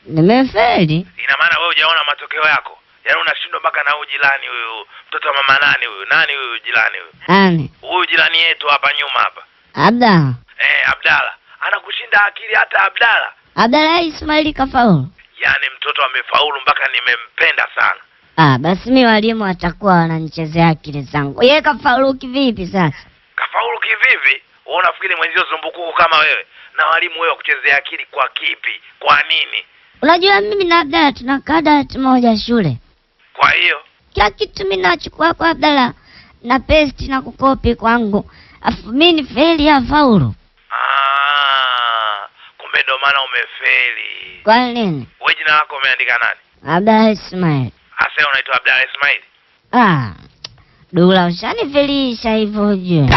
Nimefeli. Ina maana wewe hujaona matokeo yako? Yaani unashindwa mpaka na huyu jirani huyu, mtoto wa mama nani huyu? Nani huyu jirani huyu? Nani? Huyu jirani yetu hapa nyuma hapa. Abdalla. Abdalla. Anakushinda akili hata Abdalla. Abdalla Ismaili kafaulu. Yaani mtoto amefaulu mpaka nimempenda sana. Basi mimi walimu watakuwa wananichezea akili zangu. Yeye kafaulu kivipi sasa? Kafaulu kivipi? Wewe unafikiri mwenzio zumbukuku kama wewe? Na walimu wewe kuchezea akili kwa kipi? Kwa nini? Unajua mimi na Abdalla tunakaa dawati moja shule. Kwa hiyo kila kitu mimi nachukua kwa Abdalla na paste na kukopi kwangu. Afu mimi ni feli ya faulu. Kumbe ndo maana umefeli. Kwa nini? Wewe jina lako umeandika nani? Abdalla Ismail. Asa unaitwa Abdalla Ismail? Dula ushanifelisha hivyo ujue.